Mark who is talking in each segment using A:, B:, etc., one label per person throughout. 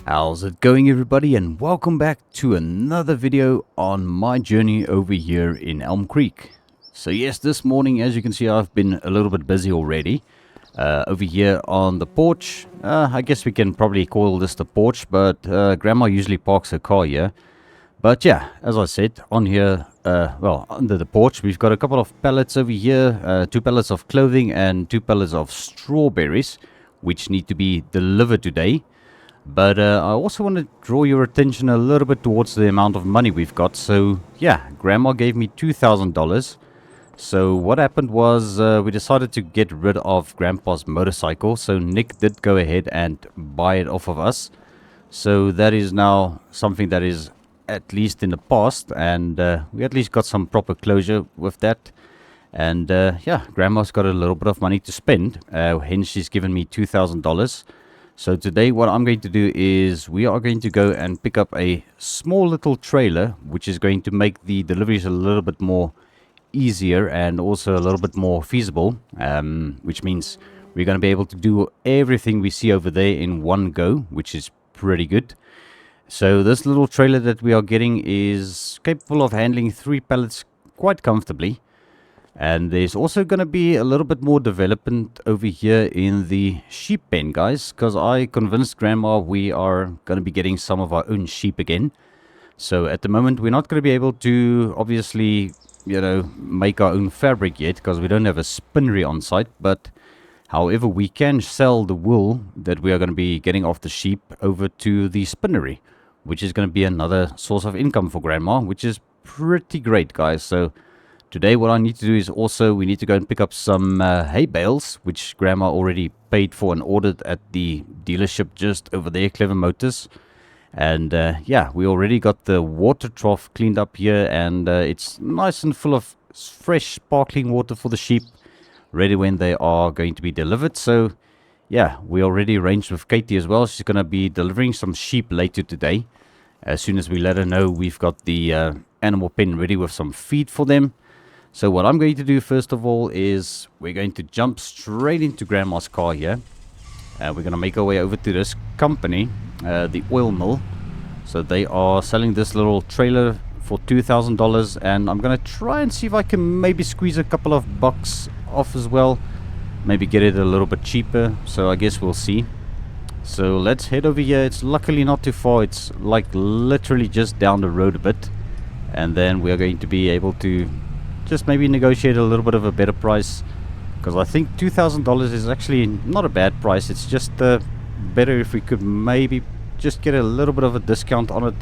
A: How's it going, everybody, and welcome back to another video on my journey over here in Elm Creek. So yes, this morning, as you can see, I've been a little bit busy already over here on the porch. I guess we can probably call this the porch, but Grandma usually parks her car here. But yeah, as I said, on here, well, under the porch, we've got a couple of pallets over here, 2 pallets of clothing and 2 pallets of strawberries, which need to be delivered today. But I also want to draw your attention a little bit towards the amount of money we've got. So yeah, Grandma gave me $2,000. So what happened was we decided to get rid of Grandpa's motorcycle. So Nick did go ahead and buy it off of us. So that is now something that is at least in the past. And we at least got some proper closure with that. And yeah, Grandma's got a little bit of money to spend. Hence she's given me $2,000. So today what I'm going to do is we are going to go and pick up a small little trailer, which is going to make the deliveries a little bit more easier and also a little bit more feasible, which means we're going to be able to do everything we see over there in one go, which is pretty good. So this little trailer that we are getting is capable of handling 3 pallets quite comfortably. And there's also going to be a little bit more development over here in the sheep pen, guys, because I convinced Grandma we are going to be getting some of our own sheep again. So at the moment we're not going to be able to obviously, you know, make our own fabric yet because we don't have a spinnery on site. But however, we can sell the wool that we are going to be getting off the sheep over to the spinnery, which is going to be another source of income for Grandma, which is pretty great, guys. So today what I need to do is also we need to go and pick up some hay bales, which Grandma already paid for and ordered at the dealership just over there, Clever Motors. And yeah, we already got the water trough cleaned up here, and it's nice and full of fresh sparkling water for the sheep, ready when they are going to be delivered. So yeah, we already arranged with Katie as well. She's going to be delivering some sheep later today. As soon as we let her know we've got the animal pen ready with some feed for them. So what I'm going to do first of all is we're going to jump straight into Grandma's car here. We're going to make our way over to this company, the oil mill. So they are selling this little trailer for $2,000, and I'm going to try and see if I can maybe squeeze a couple of bucks off as well. Maybe get it a little bit cheaper, so I guess we'll see. So let's head over here. It's luckily not too far. It's like literally just down the road a bit. And then we are going to be able to just maybe negotiate a little bit of a better price, because I think $2,000 is actually not a bad price. It's just better if we could maybe just get a little bit of a discount on it.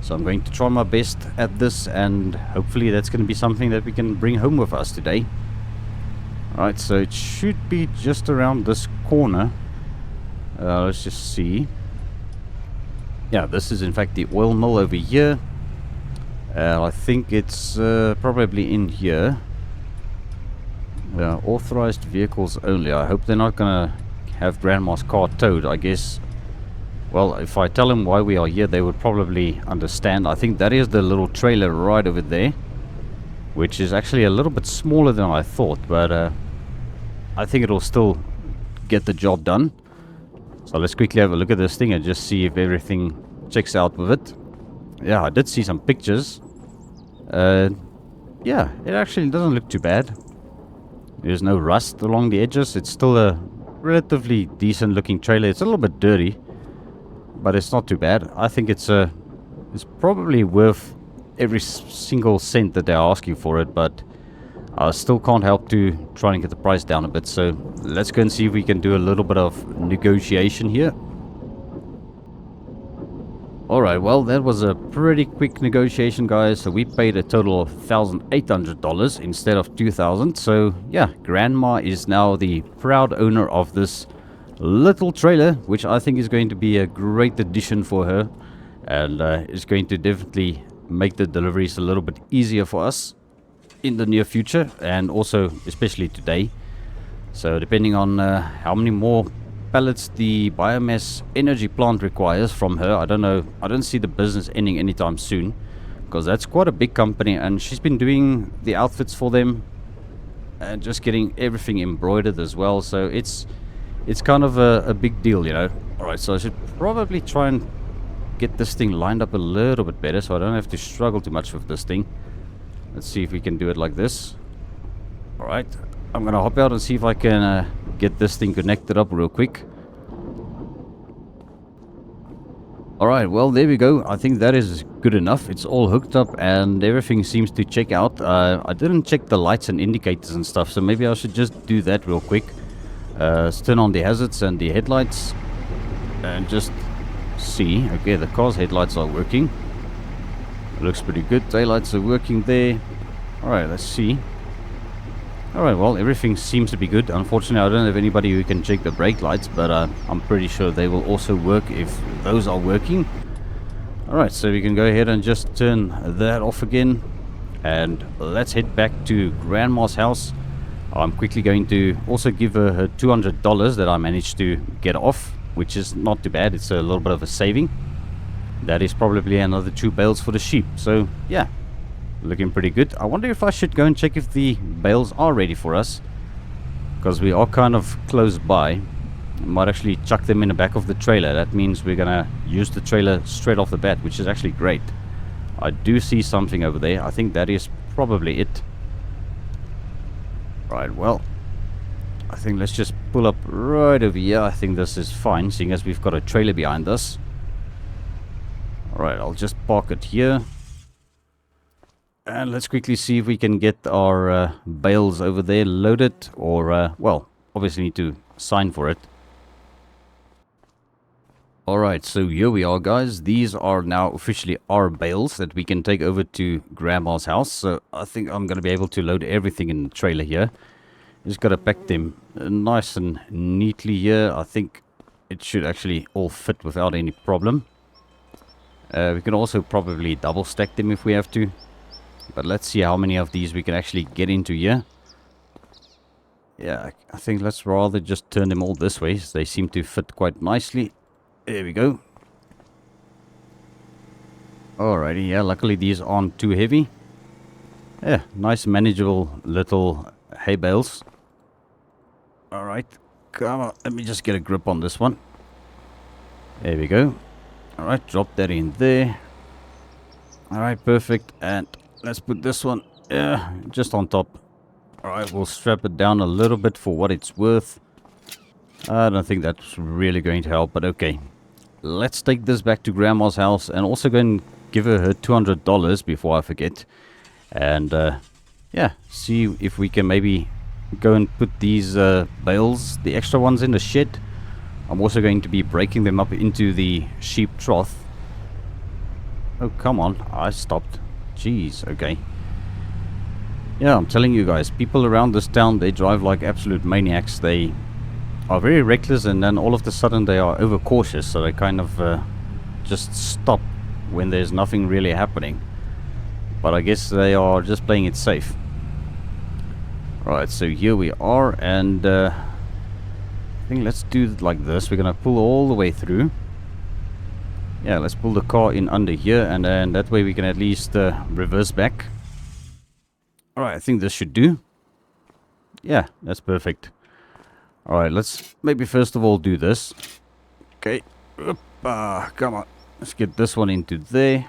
A: So I'm going to try my best at this, and hopefully that's going to be something that we can bring home with us today. Alright, so it should be just around this corner. Let's just see. Yeah, this is in fact the oil mill over here. I think it's probably in here. Authorized vehicles only. I hope they're not going to have Grandma's car towed. I guess, well, if I tell them why we are here, they would probably understand. I think that is the little trailer right over there, which is actually a little bit smaller than I thought, but I think it'll still get the job done. So let's quickly have a look at this thing and just see if everything checks out with it. Yeah, I did see some pictures. Yeah, it actually doesn't look too bad. There's no rust along the edges. It's still a relatively decent looking trailer. It's a little bit dirty, but it's not too bad. I think it's probably worth every single cent that they're asking for it, but I still can't help to try and get the price down a bit. So let's go and see if we can do a little bit of negotiation here. Alright, well, that was a pretty quick negotiation, guys. So we paid a total of $1,800 instead of $2,000. So yeah, Grandma is now the proud owner of this little trailer, which I think is going to be a great addition for her, and is going to definitely make the deliveries a little bit easier for us in the near future, and also especially today. So depending on how many more pallets the biomass energy plant requires from her, I don't know. I don't see the business ending anytime soon, because that's quite a big company, and she's been doing the outfits for them and just getting everything embroidered as well. So it's kind of a big deal, you know. Alright, so I should probably try and get this thing lined up a little bit better so I don't have to struggle too much with this thing. Let's see if we can do it like this. Alright, I'm gonna hop out and see if I can get this thing connected up real quick. Alright, well, there we go. I think that is good enough. It's all hooked up and everything seems to check out. I didn't check the lights and indicators and stuff, so maybe I should just do that real quick. Let's turn on the hazards and the headlights and just see. Okay, the car's headlights are working. It looks pretty good. Daylights are working there. Alright, let's see. Alright, well, everything seems to be good. Unfortunately, I don't have anybody who can check the brake lights, but I'm pretty sure they will also work if those are working. Alright, so we can go ahead and just turn that off again. And let's head back to Grandma's house. I'm quickly going to also give her $200 that I managed to get off, which is not too bad. It's a little bit of a saving. That is probably another 2 bales for the sheep. So, yeah. Looking pretty good. I wonder if I should go and check if the bales are ready for us, because we are kind of close by. I might actually chuck them in the back of the trailer. That means we're gonna use the trailer straight off the bat, which is actually great. I do see something over there. I think that is probably it. Right, well, I think let's just pull up right over here. I think this is fine, seeing as we've got a trailer behind us. Alright, I'll just park it here. And let's quickly see if we can get our bales over there loaded, or, well, obviously need to sign for it. Alright, so here we are, guys. These are now officially our bales that we can take over to Grandma's house. So I think I'm going to be able to load everything in the trailer here. Just got to pack them nice and neatly here. I think it should actually all fit without any problem. We can also probably double stack them if we have to. But let's see how many of these we can actually get into here. Yeah, I think let's rather just turn them all this way. They seem to fit quite nicely. There we go. Alrighty, yeah, luckily these aren't too heavy. Yeah, nice manageable little hay bales. Alright, come on, let me just get a grip on this one. There we go. Alright, drop that in there. Alright, perfect. And let's put this one just on top. Alright, we'll strap it down a little bit for what it's worth. I don't think that's really going to help, but okay. Let's take this back to Grandma's house and also go and give her $200 before I forget. And yeah, see if we can maybe go and put these bales, the extra ones, in the shed. I'm also going to be breaking them up into the sheep trough. Oh, come on, I stopped. Jeez, okay. Yeah, I'm telling you guys, people around this town, they drive like absolute maniacs. They are very reckless, and then all of a sudden they are overcautious, so they kind of just stop when there's nothing really happening. But I guess they are just playing it safe. Right, so here we are, and I think let's do it like this. We're gonna pull all the way through. Yeah, let's pull the car in under here, and then that way we can at least reverse back. Alright, I think this should do. Yeah, that's perfect. Alright, let's maybe first of all do this. Okay. Come on. Let's get this one into there.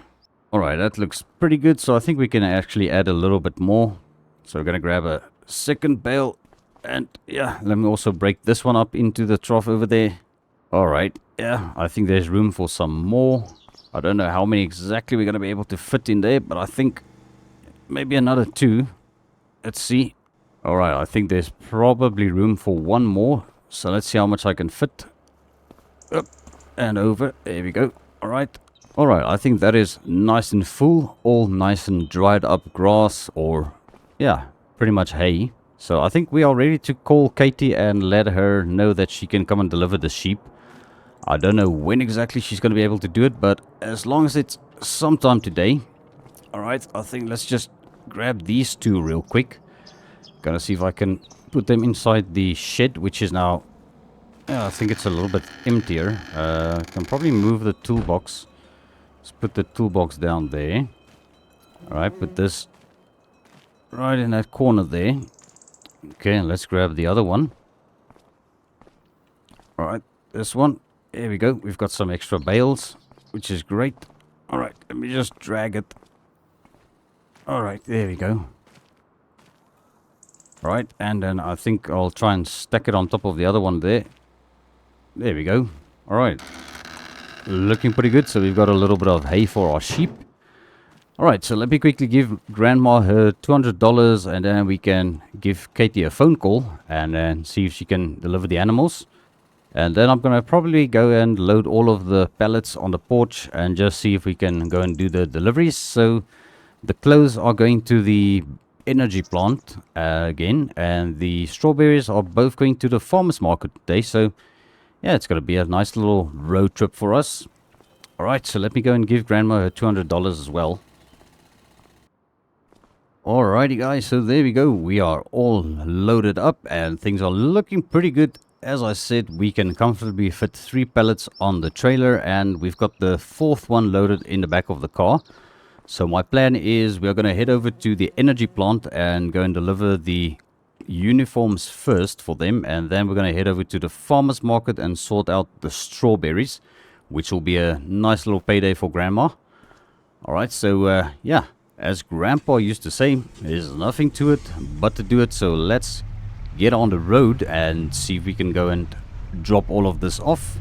A: Alright, that looks pretty good. So I think we can actually add a little bit more. So we're going to grab a second bale. And yeah, let me also break this one up into the trough over there. Alright, yeah, I think there's room for some more. I don't know how many exactly we're going to be able to fit in there, but I think maybe another 2. Let's see. Alright, I think there's probably room for 1 more. So let's see how much I can fit. Up and over. There we go. Alright. Alright, I think that is nice and full. All nice and dried up grass, or, yeah, pretty much hay. So I think we are ready to call Katie and let her know that she can come and deliver the sheep. I don't know when exactly she's going to be able to do it, but as long as it's sometime today. Alright, I think let's just grab these 2 real quick. Gonna see if I can put them inside the shed, which is now, I think it's a little bit emptier. Can probably move the toolbox. Let's put the toolbox down there. Alright, put this right in that corner there. Okay, let's grab the other one. Alright, this one. There we go. We've got some extra bales, which is great. Alright, let me just drag it. Alright, there we go. Alright, and then I think I'll try and stack it on top of the other one there. There we go. Alright. Looking pretty good. So we've got a little bit of hay for our sheep. Alright, so let me quickly give Grandma her $200 and then we can give Katie a phone call and then see if she can deliver the animals. And then I'm going to probably go and load all of the pallets on the porch and just see if we can go and do the deliveries. So the clothes are going to the energy plant again, and the strawberries are both going to the farmers market today. So yeah, it's going to be a nice little road trip for us. Alright, so let me go and give Grandma her $200 as well. Alrighty guys, so there we go. We are all loaded up and things are looking pretty good. As I said, we can comfortably fit 3 pallets on the trailer and we've got the 4th one loaded in the back of the car. So my plan is we're going to head over to the energy plant and go and deliver the uniforms first for them, and then we're going to head over to the farmers market and sort out the strawberries, which will be a nice little payday for Grandma. Alright, so yeah, as Grandpa used to say, there's nothing to it but to do it. So let's get on the road and see if we can go and drop all of this off.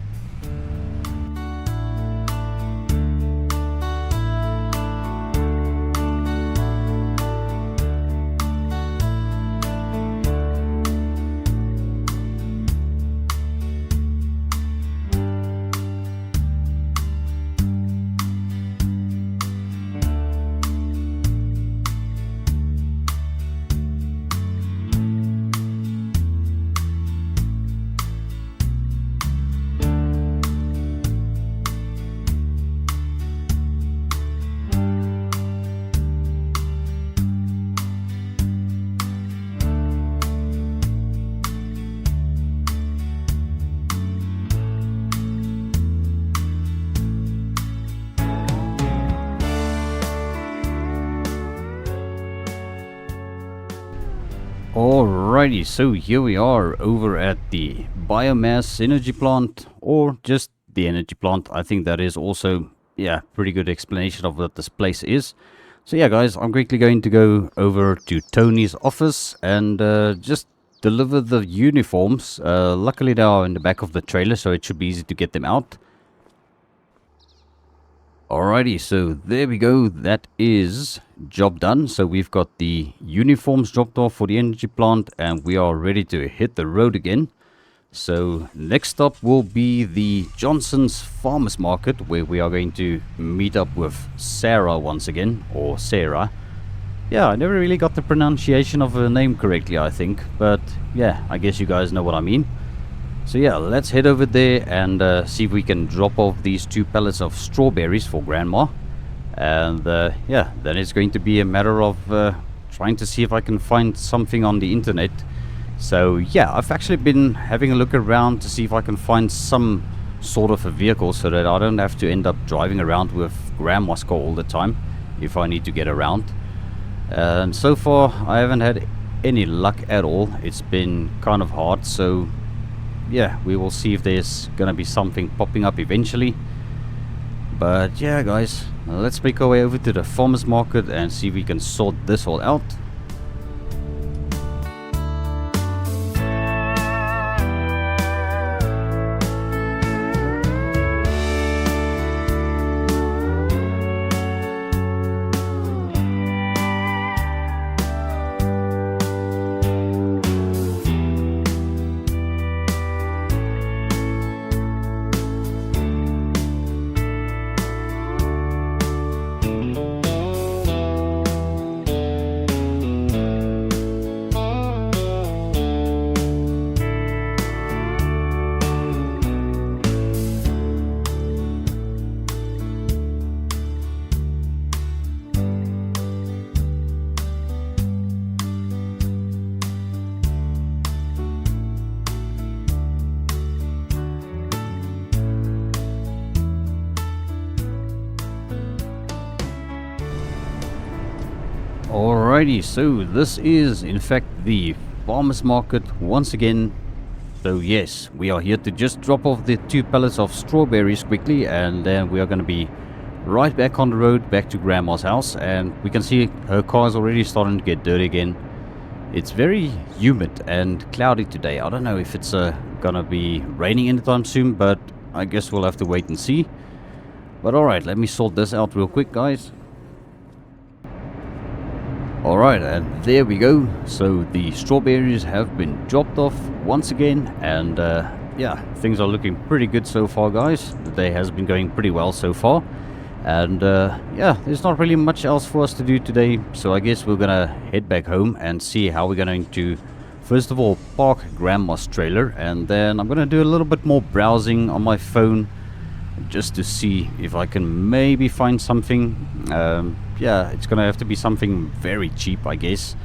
A: Alrighty, so here we are over at the biomass energy plant, or just the energy plant. I think that is also, yeah, pretty good explanation of what this place is. So yeah guys, I'm quickly going to go over to Tony's office and just deliver the uniforms. Luckily they are in the back of the trailer, so it should be easy to get them out. Alrighty, so there we go. That is job done. So we've got the uniforms dropped off for the energy plant and we are ready to hit the road again. So next stop will be the Johnson's Farmers Market, where we are going to meet up with Sarah once again, or Sarah. Yeah, I never really got the pronunciation of her name correctly, I think, but yeah, I guess you guys know what I mean. So yeah, let's head over there and see if we can drop off these 2 pallets of strawberries for Grandma. And yeah, then it's going to be a matter of trying to see if I can find something on the internet. So yeah, I've actually been having a look around to see if I can find some sort of a vehicle so that I don't have to end up driving around with Grandma's car all the time if I need to get around. And so far I haven't had any luck at all. It's been kind of hard, so yeah, we will see if there's gonna be something popping up eventually. But yeah guys, let's make our way over to the farmers market and see if we can sort this all out. Alrighty, so this is in fact the farmers market once again. So yes, we are here to just drop off the 2 pallets of strawberries quickly, and then we are going to be right back on the road back to Grandma's house. And we can see her car is already starting to get dirty again. It's very humid and cloudy today. I don't know if it's gonna be raining anytime soon, but I guess we'll have to wait and see. But alright, let me sort this out real quick, guys. Alright, and there we go. So the strawberries have been dropped off once again, and yeah, things are looking pretty good so far, guys. The day has been going pretty well so far. And yeah, there's not really much else for us to do today, so I guess we're gonna head back home and see how we're going to, first of all, park Grandma's trailer, and then I'm gonna do a little bit more browsing on my phone just to see if I can maybe find something. Yeah, it's gonna have to be something very cheap, I guess.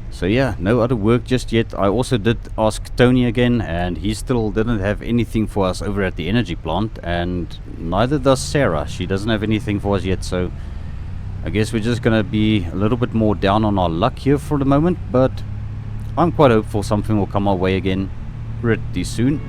A: So yeah, no other work just yet. I also did ask Tony again, and he still didn't have anything for us over at the energy plant, and neither does Sarah. She doesn't have anything for us yet, so I guess we're just gonna be a little bit more down on our luck here for the moment, but I'm quite hopeful something will come our way again pretty soon.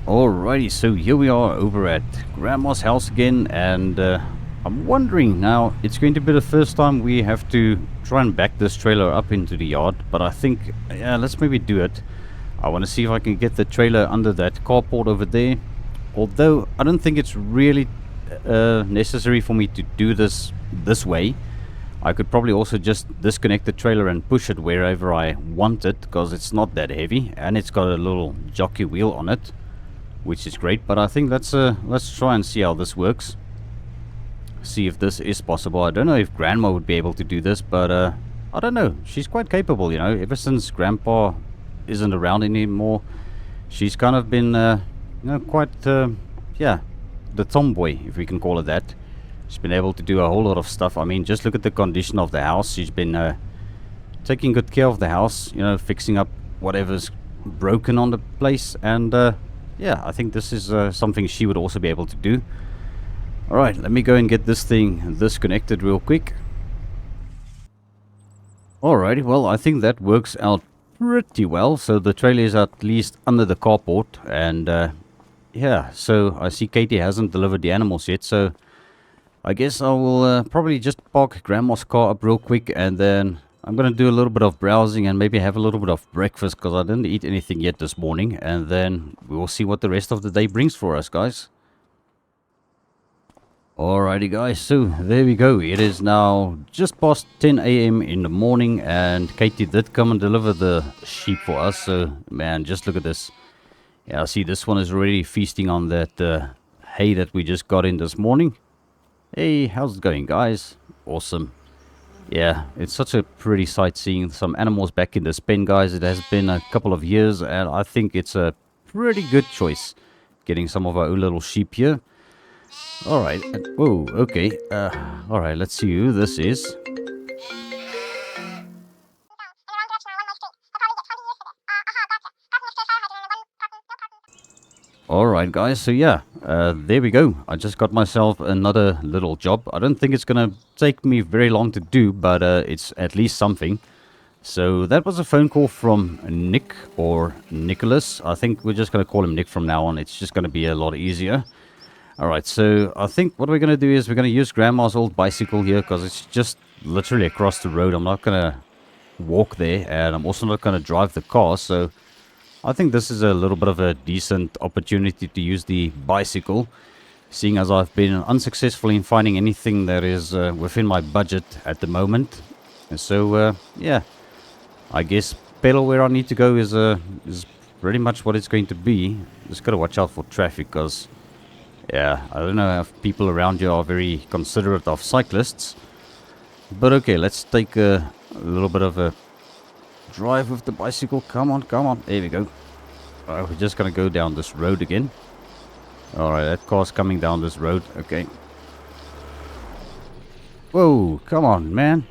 A: Alrighty, so here we are over at Grandma's house again, and I'm wondering now, it's going to be the first time we have to try and back this trailer up into the yard, but I think, yeah, let's maybe do it. I want to see if I can get the trailer under that carport over there, although I don't think it's really necessary for me to do this way. I could probably also just disconnect the trailer and push it wherever I want it, because it's not that heavy, and it's got a little jockey wheel on it, which is great. But I think let's try and see how this works, see if this is possible. I don't know if Grandma would be able to do this, but I don't know, she's quite capable, you know. Ever since Grandpa isn't around anymore, she's kind of been you know, quite yeah, the tomboy, if we can call it that. She's been able to do a whole lot of stuff. I mean, just look at the condition of the house. She's been taking good care of the house, you know, fixing up whatever's broken on the place, and yeah, I think this is something she would also be able to do. Alright, let me go and get this thing disconnected real quick. Alrighty, well, I think that works out pretty well. So the trailer is at least under the carport, and yeah, so I see Katie hasn't delivered the animals yet, so I guess I will probably just park Grandma's car up real quick, and then I'm going to do a little bit of browsing and maybe have a little bit of breakfast, because I didn't eat anything yet this morning, and then we will see what the rest of the day brings for us, guys. Alrighty, guys, so there we go. It is now just past 10 AM in the morning, and Katie did come and deliver the sheep for us. So, man, just look at this. Yeah, I see this one is already feasting on that hay that we just got in this morning. Hey, how's it going, guys? Awesome. Yeah, it's such a pretty sight seeing some animals back in this pen, guys. It has been a couple of years, and I think it's a pretty good choice getting some of our own little sheep here. Alright, whoa, okay. Alright, let's see who this is. Alright, guys, so yeah, there we go. I just got myself another little job. I don't think it's gonna take me very long to do, but it's at least something. So that was a phone call from Nick, or Nicholas. I think we're just gonna call him Nick from now on. It's just gonna be a lot easier. Alright, so I think what we're gonna do is we're gonna use Grandma's old bicycle here, because it's just literally across the road. I'm not gonna walk there, and I'm also not gonna drive the car, so I think this is a little bit of a decent opportunity to use the bicycle, seeing as I've been unsuccessful in finding anything that is within my budget at the moment. And so, yeah, I guess pedal where I need to go is pretty much what it's going to be. Just got to watch out for traffic, because, yeah, I don't know if people around you are very considerate of cyclists. But okay, let's take a little bit of a drive with the bicycle. Come on, come on. There we go. We're just gonna go down this road again. Alright, that car's coming down this road. Okay. Whoa, come on, man.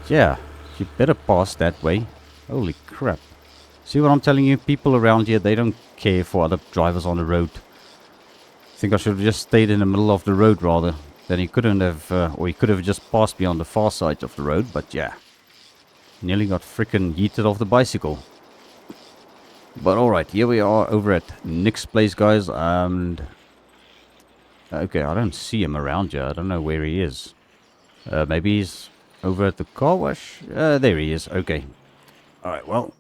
A: Yeah, you better pass that way. Holy crap. See what I'm telling you? People around here, they don't care for other drivers on the road. I think I should have just stayed in the middle of the road rather. Then he couldn't have, or he could have just passed me on the far side of the road. But yeah, nearly got freaking yeeted off the bicycle. But alright, here we are over at Nick's place, guys. And okay, I don't see him around here. I don't know where he is. Maybe he's over at the car wash. There he is. Okay. Alright, well,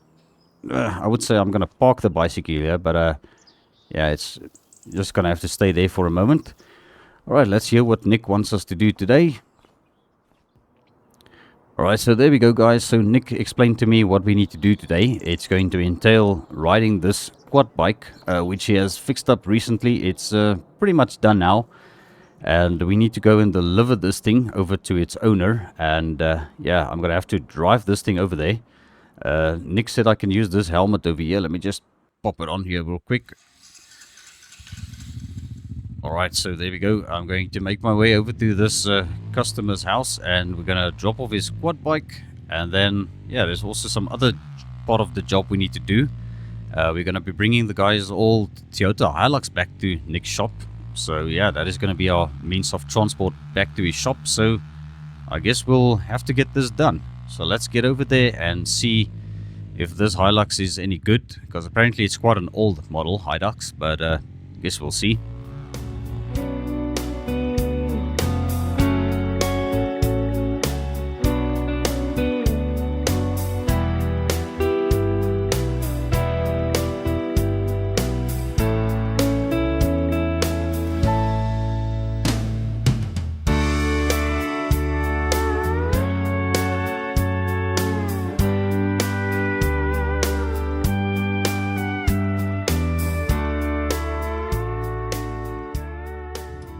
A: I would say I'm going to park the bicycle here. But yeah, it's just going to have to stay there for a moment. Alright, let's hear what Nick wants us to do today. Alright, so there we go, guys. So Nick explained to me what we need to do today. It's going to entail riding this quad bike, which he has fixed up recently. It's pretty much done now. And we need to go and deliver this thing over to its owner. And yeah, I'm going to have to drive this thing over there. Nick said I can use this helmet over here. Let me just pop it on here real quick. Alright, so there we go. I'm going to make my way over to this customer's house, and we're going to drop off his quad bike. And then, yeah, there's also some other part of the job we need to do. We're going to be bringing the guy's old Toyota Hilux back to Nick's shop. So yeah, that is going to be our means of transport back to his shop. So I guess we'll have to get this done. So let's get over there and see if this Hilux is any good. Because apparently it's quite an old model Hilux, but I guess we'll see.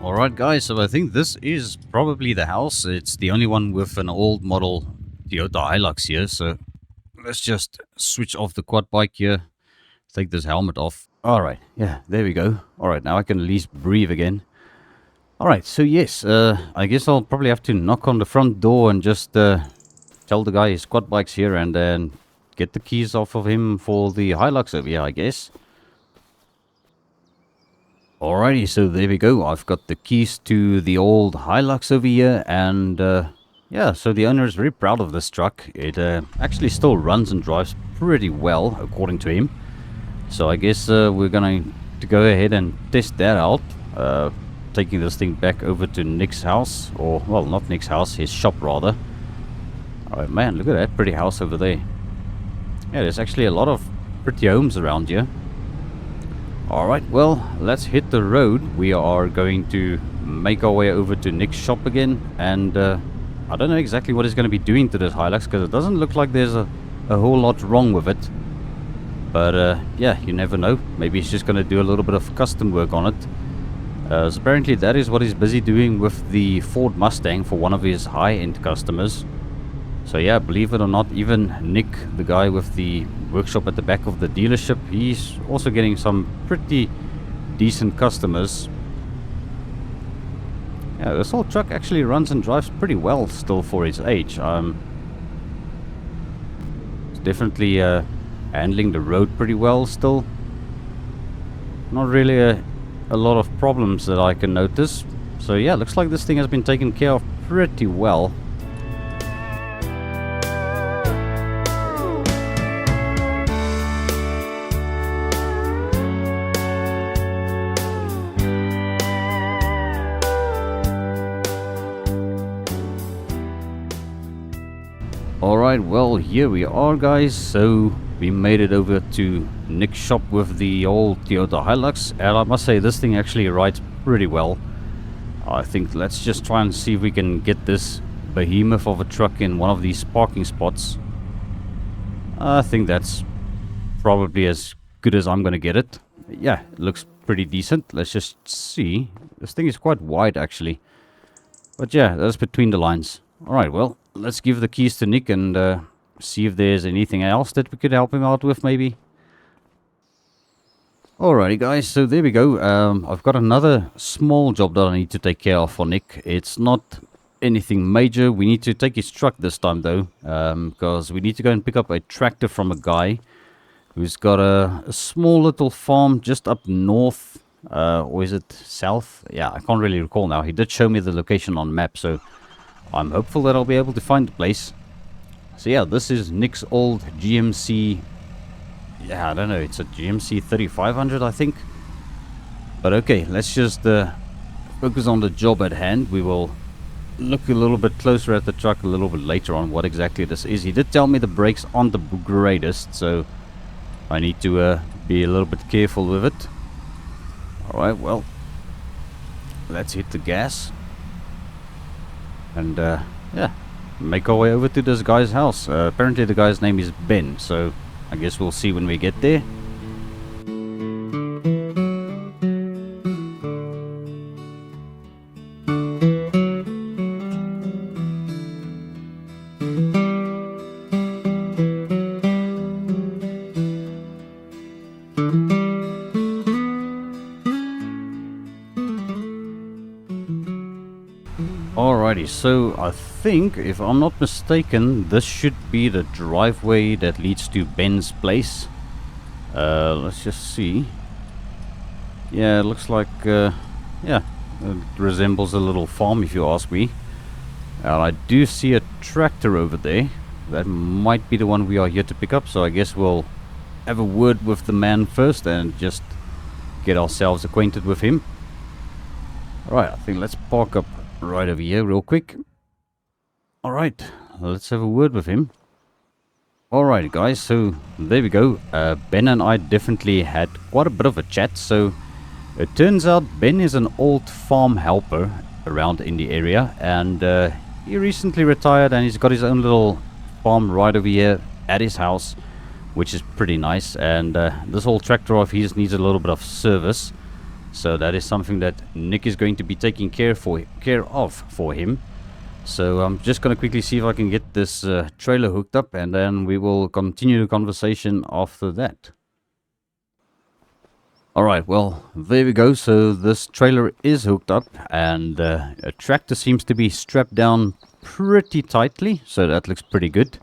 A: Alright guys, so I think this is probably the house. It's the only one with an old model Toyota Hilux here. So let's just switch off the quad bike here. Take this helmet off. Alright, yeah, there we go. Alright, now I can at least breathe again. Alright, so yes, I guess I'll probably have to knock on the front door and just tell the guy his quad bike's here and then get the keys off of him for the Hilux over here, I guess. Alrighty, so there we go. I've got the keys to the old Hilux over here, and yeah, so the owner is very proud of this truck. It actually still runs and drives pretty well, according to him. So I guess we're going to go ahead and test that out. Taking this thing back over to Nick's house, or, well, not Nick's house, his shop rather. Oh man, look at that pretty house over there. Yeah, there's actually a lot of pretty homes around here. Alright, well, let's hit the road. We are going to make our way over to Nick's shop again. And I don't know exactly what he's going to be doing to this Hilux, because it doesn't look like there's a whole lot wrong with it. But yeah, you never know. Maybe he's just going to do a little bit of custom work on it. So apparently that is what he's busy doing with the Ford Mustang for one of his high-end customers. So yeah, believe it or not, even Nick, the guy with the workshop at the back of the dealership, he's also getting some pretty decent customers. Yeah, this whole truck actually runs and drives pretty well still for its age. It's definitely handling the road pretty well still. Not really a lot of problems that I can notice. So yeah, looks like this thing has been taken care of pretty well. Alright, well, here we are, guys. So we made it over to Nick's shop with the old Toyota Hilux, and I must say this thing actually rides pretty well. I think let's just try and see if we can get this behemoth of a truck in one of these parking spots. I think that's probably as good as I'm gonna get it. Yeah, it looks pretty decent. Let's just see. This thing is quite wide actually. But yeah, that's between the lines. Alright, well, let's give the keys to Nick and see if there's anything else that we could help him out with, maybe. Alrighty guys, so there we go. I've got another small job that I need to take care of for Nick. It's not anything major. We need to take his truck this time though, because we need to go and pick up a tractor from a guy who's got a small little farm just up north, or is it south? Yeah, I can't really recall now. He did show me the location on map, so I'm hopeful that I'll be able to find the place. So yeah, this is Nick's old GMC. Yeah, I don't know, it's a GMC 3500 I think. But okay, let's just focus on the job at hand. We will look a little bit closer at the truck a little bit later on what exactly this is. He did tell me the brakes aren't the greatest, so I need to be a little bit careful with it. Alright, well, let's hit the gas. And yeah, make our way over to this guy's house. Apparently the guy's name is Ben, so I guess we'll see when we get there. Alrighty, so I think, if I'm not mistaken, this should be the driveway that leads to Ben's place. Let's just see. Yeah, it looks like, yeah, it resembles a little farm if you ask me. And I do see a tractor over there. That might be the one we are here to pick up, so I guess we'll have a word with the man first and just get ourselves acquainted with him. Alright, I think let's park up right over here real quick. Alright, let's have a word with him. Alright guys, so there we go. Ben and I definitely had quite a bit of a chat. So it turns out Ben is an old farm helper around in the area, and he recently retired and he's got his own little farm right over here at his house, which is pretty nice. And this whole tractor of his needs a little bit of service. So that is something that Nick is going to be taking care of for him. So I'm just going to quickly see if I can get this trailer hooked up, and then we will continue the conversation after that. Alright, well, there we go. So this trailer is hooked up, and a tractor seems to be strapped down pretty tightly, so that looks pretty good.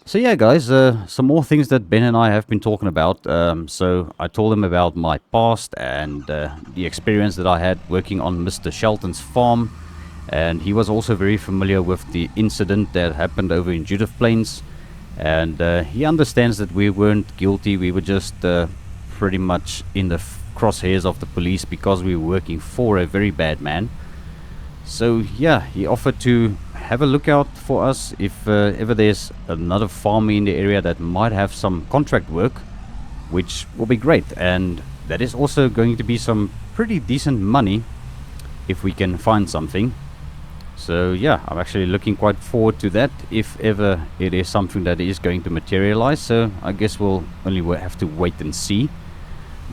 A: So yeah guys, some more things that Ben and I have been talking about. So I told him about my past and the experience that I had working on Mr. Shelton's farm. And he was also very familiar with the incident that happened over in Judith Plains. And he understands that we weren't guilty, we were just pretty much in the crosshairs of the police because we were working for a very bad man. So yeah, he offered to have a look out for us if ever there's another farmer in the area that might have some contract work, which will be great. And that is also going to be some pretty decent money if we can find something. So yeah, I'm actually looking quite forward to that if ever it is something that is going to materialize. So I guess we'll only have to wait and see.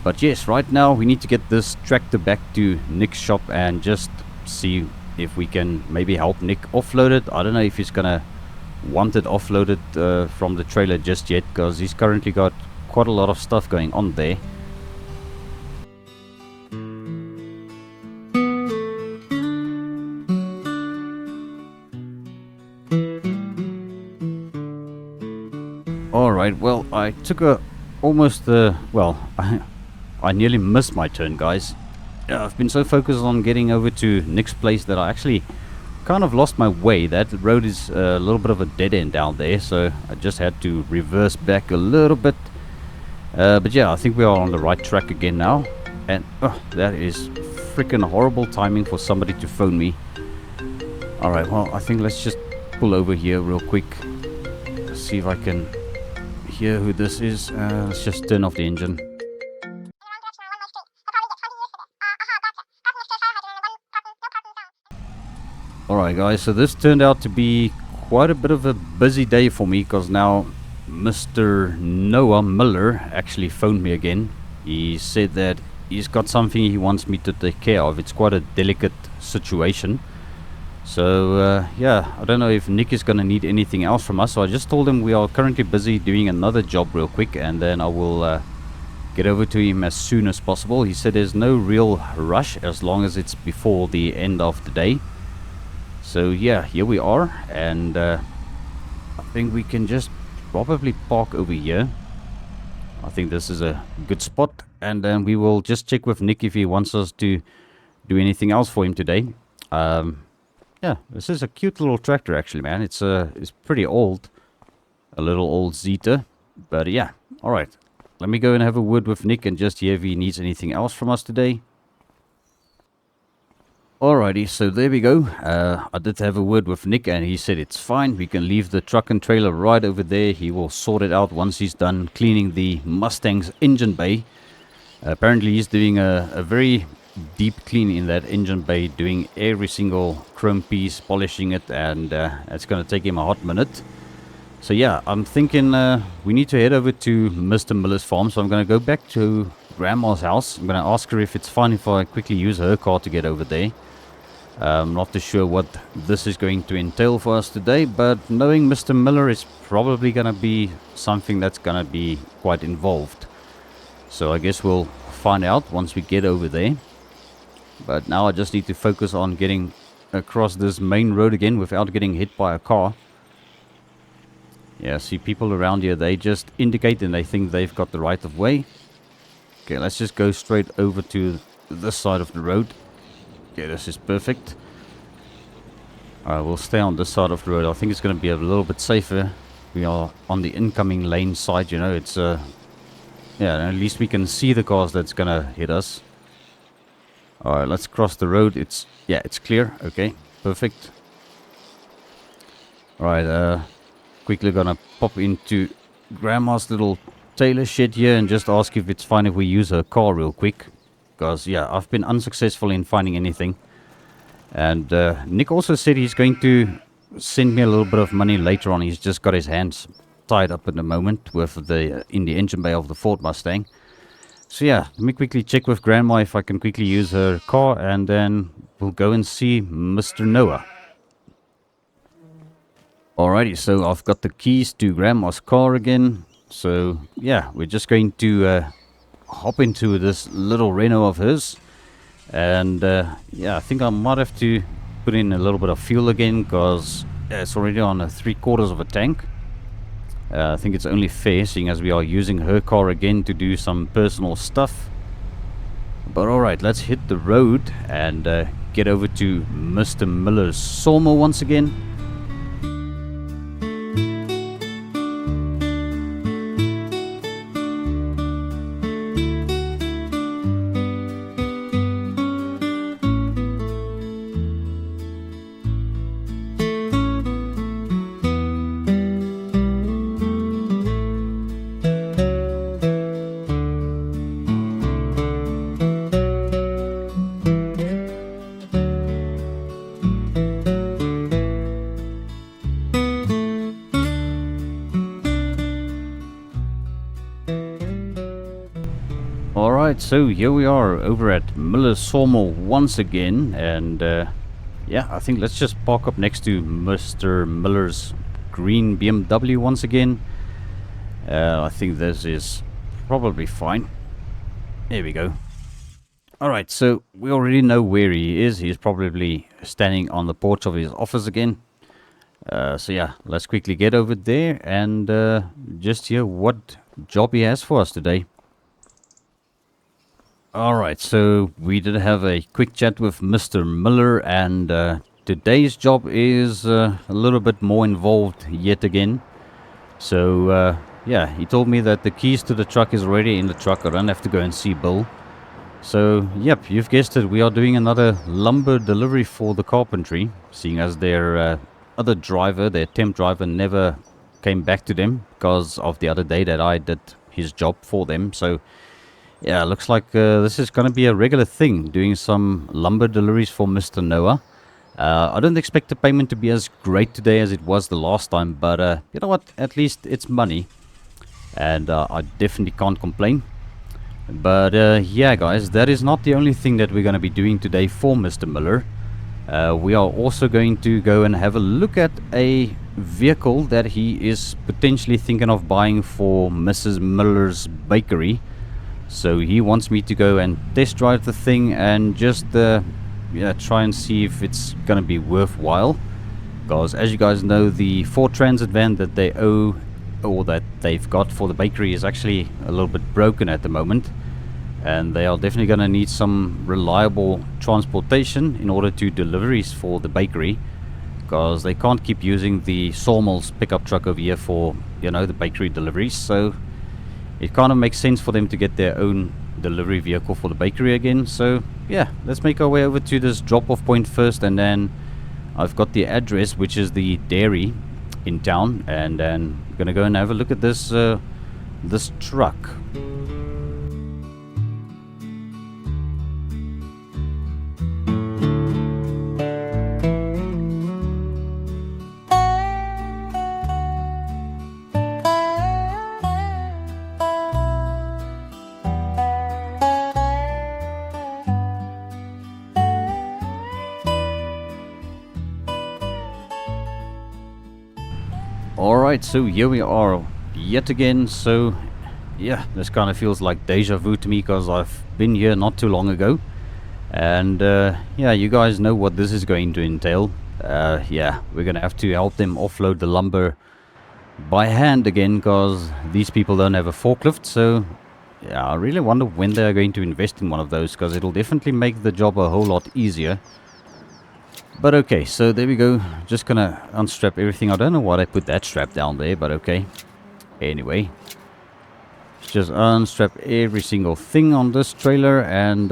A: But yes, right now we need to get this tractor back to Nick's shop and just see if we can maybe help Nick offload it. I don't know if he's gonna want it offloaded from the trailer just yet, because he's currently got quite a lot of stuff going on there. Alright, well, I took I nearly missed my turn, guys. I've been so focused on getting over to Nick's place that I actually kind of lost my way. That road is a little bit of a dead end down there, so I just had to reverse back a little bit. But yeah, I think we are on the right track again now. And that is freaking horrible timing for somebody to phone me. Alright, well, I think let's just pull over here real quick. See if I can hear who this is. Let's just turn off the engine. Alright guys, so this turned out to be quite a bit of a busy day for me, because now Mr. Noah Miller actually phoned me again. He said that he's got something he wants me to take care of. It's quite a delicate situation. So yeah, I don't know if Nick is gonna need anything else from us, so I just told him we are currently busy doing another job real quick, and then I will get over to him as soon as possible. He said there's no real rush as long as it's before the end of the day. So yeah, here we are, and I think we can just probably park over here. I think this is a good spot, and then we will just check with Nick if he wants us to do anything else for him today. Yeah, this is a cute little tractor actually, man. It's pretty old, a little old Zetor, but yeah. All right, let me go and have a word with Nick and just hear if he needs anything else from us today. Alrighty, so there we go. I did have a word with Nick and he said it's fine. We can leave the truck and trailer right over there. He will sort it out once he's done cleaning the Mustang's engine bay. Apparently he's doing a very deep clean in that engine bay, doing every single chrome piece, polishing it, and it's going to take him a hot minute. So yeah, I'm thinking we need to head over to Mr. Miller's farm. So I'm going to go back to Grandma's house. I'm going to ask her if it's fine if I quickly use her car to get over there. I'm not too sure what this is going to entail for us today, but knowing Mr. Miller is probably going to be something that's going to be quite involved. So I guess we'll find out once we get over there. But now I just need to focus on getting across this main road again without getting hit by a car. Yeah, see people around here, they just indicate and they think they've got the right of way. Okay, let's just go straight over to this side of the road. Okay, this is perfect. Alright, we'll stay on this side of the road. I think it's going to be a little bit safer. We are on the incoming lane side, you know. It's yeah, at least we can see the cars that's going to hit us. Alright, let's cross the road. It's clear. Okay, perfect. Alright, quickly gonna pop into Grandma's little tailor shed here and just ask if it's fine if we use her car real quick. Because, yeah, I've been unsuccessful in finding anything. And Nick also said he's going to send me a little bit of money later on. He's just got his hands tied up at the moment with in the engine bay of the Ford Mustang. So yeah, let me quickly check with Grandma if I can quickly use her car, and then we'll go and see Mr. Noah. Alrighty, so I've got the keys to Grandma's car again. So yeah, we're just going to hop into this little Renault of hers. And yeah, I think I might have to put in a little bit of fuel again, because it's already on 3/4 of a tank. I think it's only fair, seeing as we are using her car again to do some personal stuff. But alright, let's hit the road and get over to Mr. Miller's sawmill once again. Alright, so here we are over at Miller's Sawmill once again, and yeah, I think let's just park up next to Mr. Miller's green BMW once again. I think this is probably fine. There we go. Alright, so we already know where he is. He's probably standing on the porch of his office again. So yeah, let's quickly get over there and just hear what job he has for us today. Alright, so we did have a quick chat with Mr. Miller, and today's job is a little bit more involved yet again. So yeah, he told me that the keys to the truck is already in the truck. I don't have to go and see Bill. So yep, you've guessed it, we are doing another lumber delivery for the carpentry, seeing as their other driver, their temp driver, never came back to them because of the other day that I did his job for them. So yeah, looks like this is going to be a regular thing, doing some lumber deliveries for Mr. Noah. I don't expect the payment to be as great today as it was the last time, but you know what, at least it's money, and I definitely can't complain. But yeah guys, that is not the only thing that we're going to be doing today for Mr. Miller. We are also going to go and have a look at a vehicle that he is potentially thinking of buying for Mrs. Miller's bakery. So he wants me to go and test drive the thing and just try and see if it's gonna be worthwhile, because as you guys know, the Ford Transit van that they owe, or that they've got for the bakery, is actually a little bit broken at the moment, and they are definitely going to need some reliable transportation in order to deliveries for the bakery, because they can't keep using the Sawmill's pickup truck over here for, you know, the bakery deliveries. So it kind of makes sense for them to get their own delivery vehicle for the bakery again. So yeah, let's make our way over to this drop-off point first, and then I've got the address, which is the dairy in town, and then I'm gonna go and have a look at this this truck. Alright, so here we are yet again. So yeah, this kind of feels like deja vu to me, because I've been here not too long ago, and yeah, you guys know what this is going to entail. Yeah, we're gonna have to help them offload the lumber by hand again, because these people don't have a forklift. So yeah, I really wonder when they're going to invest in one of those, because it'll definitely make the job a whole lot easier. But okay, so there we go. Just gonna unstrap everything. I don't know why I put that strap down there, but okay. Anyway, just unstrap every single thing on this trailer and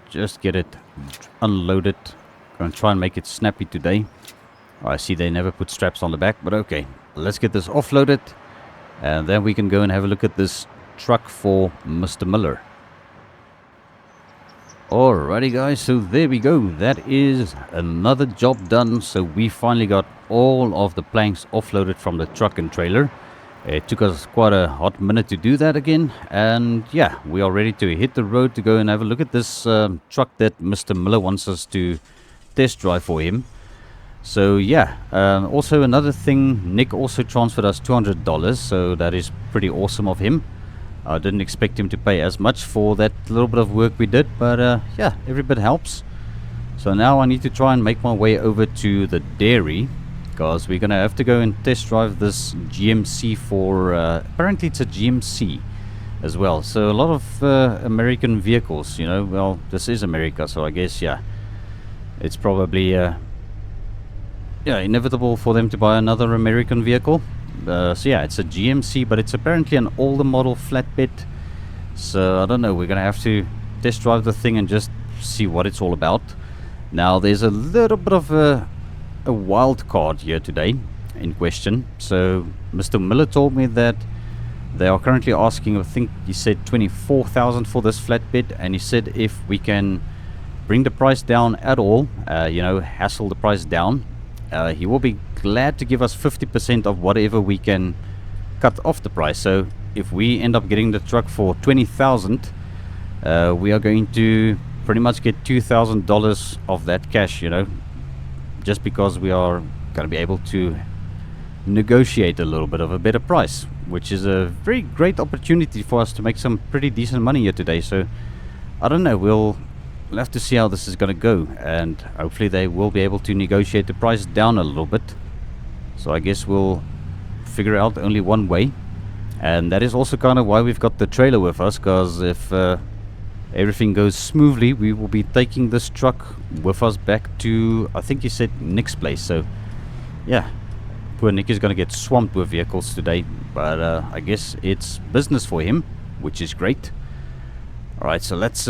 A: just get it unloaded. Gonna try and make it snappy today. I see they never put straps on the back, but okay. Let's get this offloaded, and then we can go and have a look at this truck for Mr. Miller. Alrighty guys, so there we go. That is another job done. So we finally got all of the planks offloaded from the truck and trailer. It took us quite a hot minute to do that again, and yeah, we are ready to hit the road to go and have a look at this truck that Mr. Miller wants us to test drive for him. So yeah, also another thing, Nick also transferred us $200, so that is pretty awesome of him. I didn't expect him to pay as much for that little bit of work we did, but yeah, every bit helps. So now I need to try and make my way over to the dairy, because we're gonna have to go and test drive this GMC for apparently it's a GMC as well. So a lot of American vehicles, you know. Well, this is America, so I guess yeah, it's probably yeah, inevitable for them to buy another American vehicle. So yeah, it's a GMC, but it's apparently an older model flatbed. So I don't know, we're gonna have to test drive the thing and just see what it's all about. Now there's a little bit of a wild card here today in question. So Mr. Miller told me that they are currently asking, I think he said 24,000 for this flatbed, and he said if we can bring the price down at all, you know, hassle the price down, he will be glad to give us 50% of whatever we can cut off the price. So if we end up getting the truck for 20,000, we are going to pretty much get $2,000 of that cash, you know, just because we are going to be able to negotiate a little bit of a better price, which is a very great opportunity for us to make some pretty decent money here today. So I don't know, we'll have to see how this is going to go, and hopefully they will be able to negotiate the price down a little bit. So I guess we'll figure out only one way, and that is also kind of why we've got the trailer with us, because if everything goes smoothly, we will be taking this truck with us back to, I think you said, Nick's place. So yeah, poor Nick is going to get swamped with vehicles today, but I guess it's business for him, which is great. Alright, so let's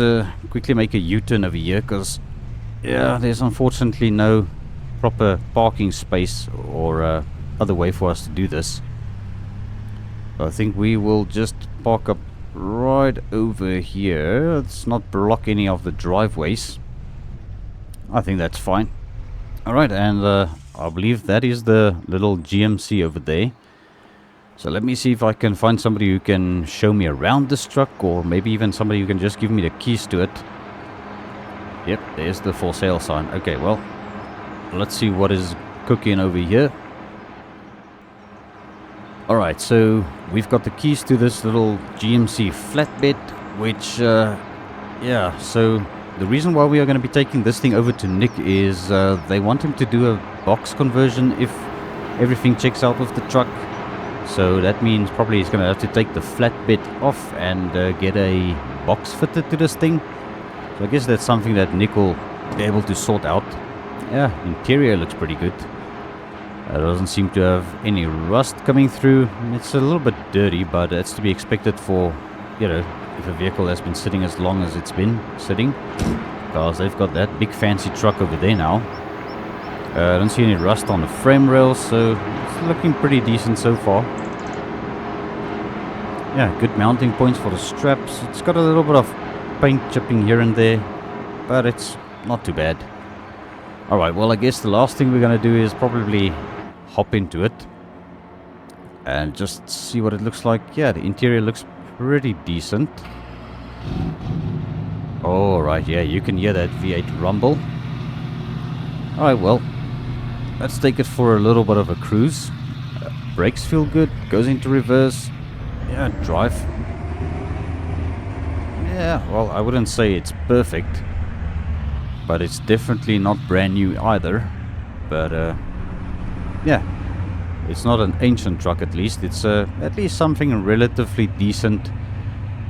A: quickly make a U-turn over here, because yeah, there's unfortunately no proper parking space or other way for us to do this. So I think we will just park up right over here. Let's not block any of the driveways. I think that's fine. Alright, and I believe that is the little GMC over there. So let me see if I can find somebody who can show me around this truck, or maybe even somebody who can just give me the keys to it. Yep, there's the for sale sign. Okay, well, let's see what is cooking over here. Alright, so we've got the keys to this little GMC flatbed, which, yeah, so the reason why we are going to be taking this thing over to Nick is they want him to do a box conversion if everything checks out with the truck. So that means probably he's going to have to take the flatbed off and get a box fitted to this thing. So I guess that's something that Nick will be able to sort out. Yeah, interior looks pretty good. It doesn't seem to have any rust coming through. It's a little bit dirty, but that's to be expected for, you know, if a vehicle has been sitting as long as it's been sitting. Because they've got that big fancy truck over there now. I don't see any rust on the frame rails, so it's looking pretty decent so far. Yeah, good mounting points for the straps. It's got a little bit of paint chipping here and there, but it's not too bad. Alright, well I guess the last thing we're going to do is probably hop into it and just see what it looks like. Yeah, the interior looks pretty decent. Alright, yeah, you can hear that V8 rumble. Alright, well, let's take it for a little bit of a cruise. Brakes feel good, goes into reverse. Yeah, drive. Yeah, well, I wouldn't say it's perfect, but it's definitely not brand new either. But yeah, it's not an ancient truck at least. It's at least something relatively decent.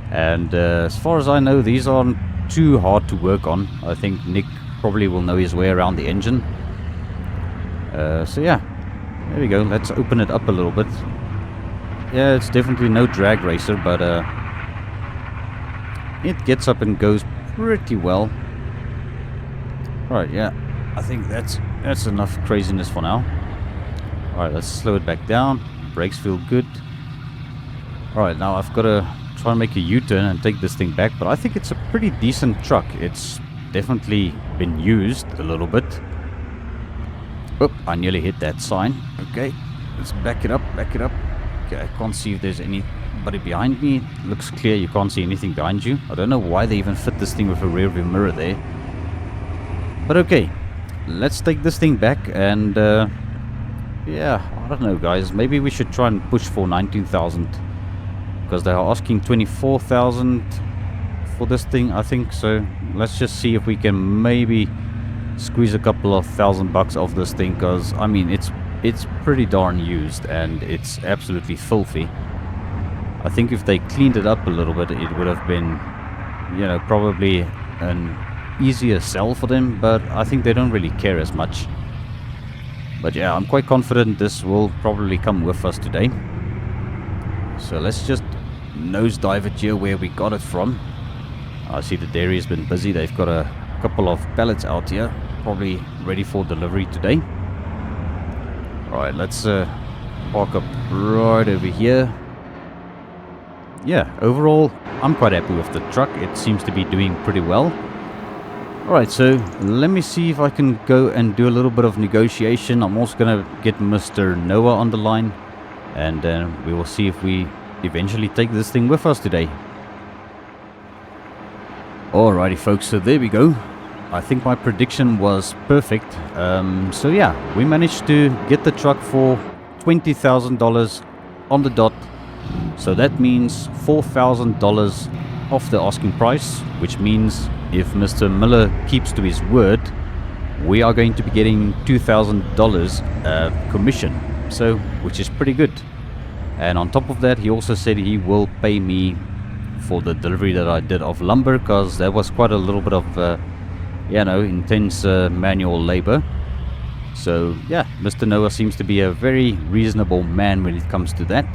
A: And as far as I know, these aren't too hard to work on. I think Nick probably will know his way around the engine. So yeah, there we go. Let's open it up a little bit. Yeah, it's definitely no drag racer, but it gets up and goes pretty well. Right, yeah, I think that's enough craziness for now. Alright, let's slow it back down. Brakes feel good. Alright, now I've got to try and make a U-turn and take this thing back, but I think it's a pretty decent truck. It's definitely been used a little bit. Oh, I nearly hit that sign. Okay, let's back it up, back it up. Okay, I can't see if there's anybody behind me. It looks clear, you can't see anything behind you. I don't know why they even fit this thing with a rear view mirror there. But okay, let's take this thing back and yeah, I don't know guys, maybe we should try and push for 19,000 because they are asking 24,000 for this thing, I think. So let's just see if we can maybe squeeze a couple of $1,000 off this thing, because I mean it's pretty darn used and it's absolutely filthy. I think if they cleaned it up a little bit, it would have been, you know, probably an easier sell for them, but I think they don't really care as much. But yeah, I'm quite confident this will probably come with us today. So let's just nosedive it here where we got it from. I see the dairy has been busy. They've got a couple of pallets out here, probably ready for delivery today. Alright, let's park up right over here. Yeah, overall, I'm quite happy with the truck. It seems to be doing pretty well. Alright, so let me see if I can go and do a little bit of negotiation. I'm also going to get Mr. Noah on the line, and then we will see if we eventually take this thing with us today. Alrighty folks, so there we go. I think my prediction was perfect. So yeah, we managed to get the truck for $20,000 on the dot. So that means $4,000 off the asking price, which means if Mr. Miller keeps to his word, we are going to be getting $2,000 commission, so which is pretty good. And on top of that, he also said he will pay me for the delivery that I did of lumber, because there was quite a little bit of you know, intense manual labor. So yeah, Mr. Noah seems to be a very reasonable man when it comes to that.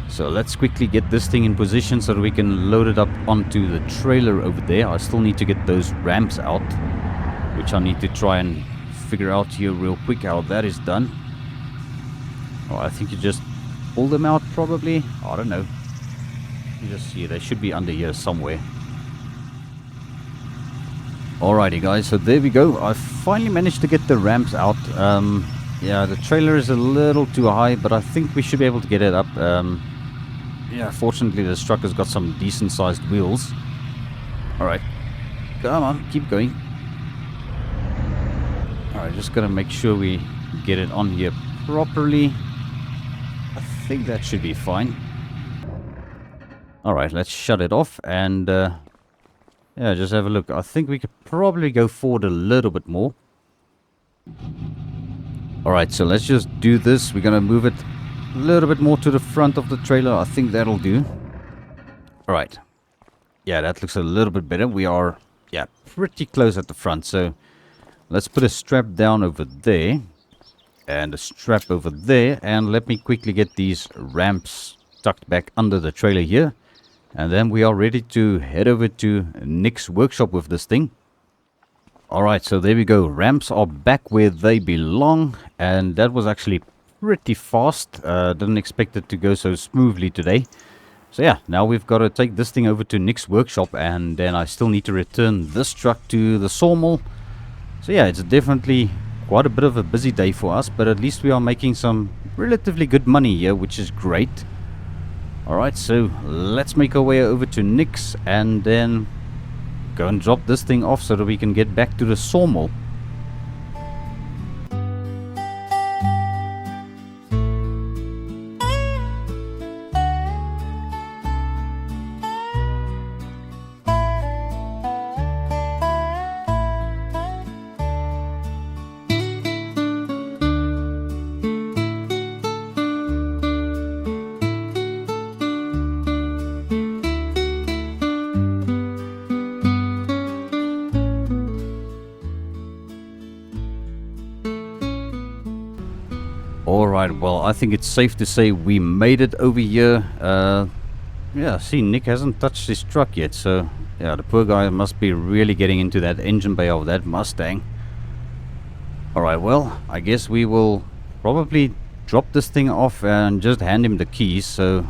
A: So let's quickly get this thing in position so that we can load it up onto the trailer over there. I still need to get those ramps out, which I need to try and figure out here real quick how that is done. Oh, I think you just pull them out probably. I don't know. You just see, they should be under here somewhere. Alrighty guys, so there we go. I finally managed to get the ramps out. Yeah, the trailer is a little too high, but I think we should be able to get it up. Yeah, fortunately this truck has got some decent sized wheels. Alright, come on, keep going. Alright, just gonna make sure we get it on here properly. I think that should be fine. Alright, let's shut it off and yeah, just have a look. I think we could probably go forward a little bit more. Alright, so let's just do this. We're gonna move it a little bit more to the front of the trailer. I think that'll do. Alright. Yeah, that looks a little bit better. We are, yeah, pretty close at the front. So let's put a strap down over there. And a strap over there. And let me quickly get these ramps tucked back under the trailer here. And then we are ready to head over to Nick's workshop with this thing. Alright, so there we go. Ramps are back where they belong. And that was actually pretty fast. Didn't expect it to go so smoothly today. So yeah, now we've got to take this thing over to Nick's workshop. And then I still need to return this truck to the sawmill. So yeah, it's definitely quite a bit of a busy day for us. But at least we are making some relatively good money here, which is great. Alright, so let's make our way over to Nick's and then go and drop this thing off so that we can get back to the sawmill. Alright, well, I think it's safe to say we made it over here. Yeah, see, Nick hasn't touched his truck yet, so yeah, the poor guy must be really getting into that engine bay of that Mustang. Alright, well, I guess we will probably drop this thing off and just hand him the keys. So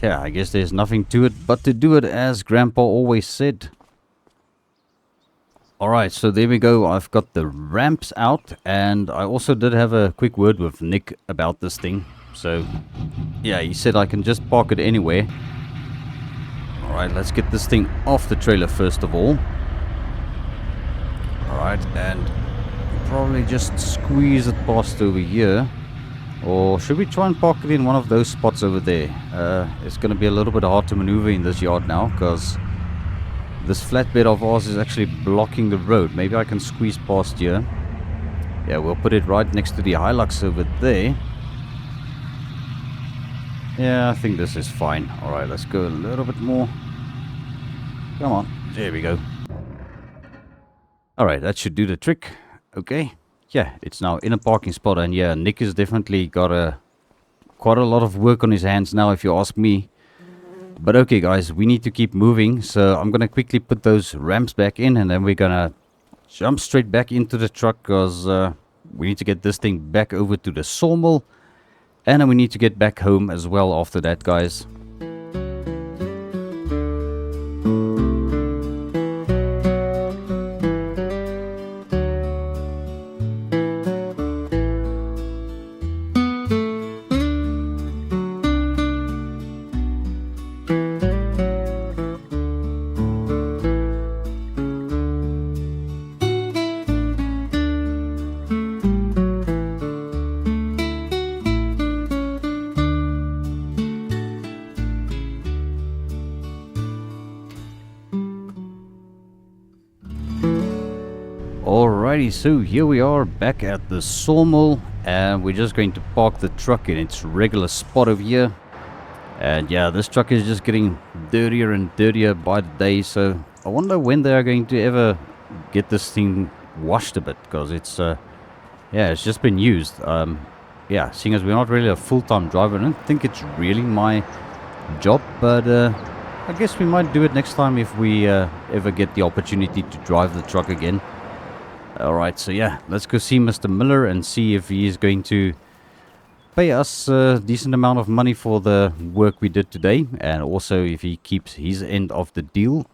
A: yeah, I guess there's nothing to it but to do it as Grandpa always said. Alright, so there we go. I've got the ramps out, and I also did have a quick word with Nick about this thing. So yeah, he said I can just park it anywhere. Alright, let's get this thing off the trailer first of all. Alright, and probably just squeeze it past over here. Or should we try and park it in one of those spots over there? It's going to be a little bit hard to maneuver in this yard now, because this flatbed of ours is actually blocking the road. Maybe I can squeeze past here. Yeah, we'll put it right next to the Hilux over there. Yeah, I think this is fine. Alright, let's go a little bit more. Come on. There we go. Alright, that should do the trick. Okay. Yeah, it's now in a parking spot. And yeah, Nick has definitely got quite a lot of work on his hands now, if you ask me. But okay, guys, we need to keep moving. So I'm going to quickly put those ramps back in. And then we're going to jump straight back into the truck, because we need to get this thing back over to the sawmill. And then we need to get back home as well after that, guys. Alrighty, so here we are back at the sawmill, and we're just going to park the truck in its regular spot over here. And yeah, this truck is just getting dirtier and dirtier by the day, so I wonder when they are going to ever get this thing washed a bit, because it's yeah, it's just been used. Yeah, seeing as we're not really a full-time driver, I don't think it's really my job, but I guess we might do it next time if we ever get the opportunity to drive the truck again. Alright, so yeah, let's go see Mr. Miller and see if he is going to pay us a decent amount of money for the work we did today, and also if he keeps his end of the deal.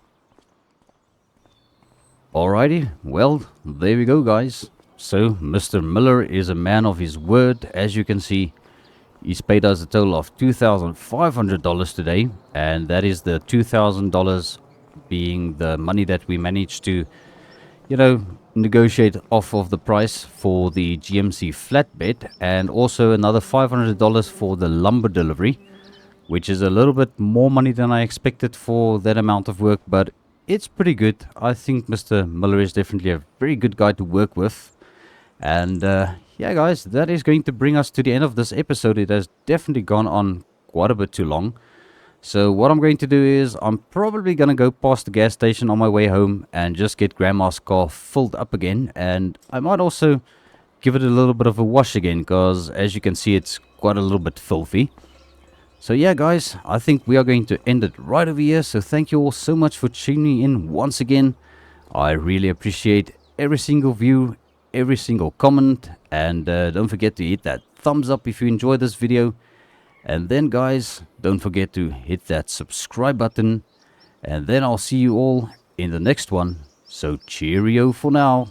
A: Alrighty, well, there we go, guys. So, Mr. Miller is a man of his word. As you can see, he's paid us a total of $2,500 today, and that is the $2,000 being the money that we managed to you know, negotiate off of the price for the GMC flatbed, and also another $500 for the lumber delivery, which is a little bit more money than I expected for that amount of work, but it's pretty good. I think Mr. Miller is definitely a very good guy to work with. And yeah, guys, that is going to bring us to the end of this episode. It has definitely gone on quite a bit too long. So what I'm going to do is I'm probably going to go past the gas station on my way home and just get Grandma's car filled up again. And I might also give it a little bit of a wash again, because as you can see, it's quite a little bit filthy. So yeah, guys, I think we are going to end it right over here. So thank you all so much for tuning in once again. I really appreciate every single view, every single comment, and don't forget to hit that thumbs up if you enjoyed this video. And then, guys, don't forget to hit that subscribe button, and then I'll see you all in the next one. So cheerio for now.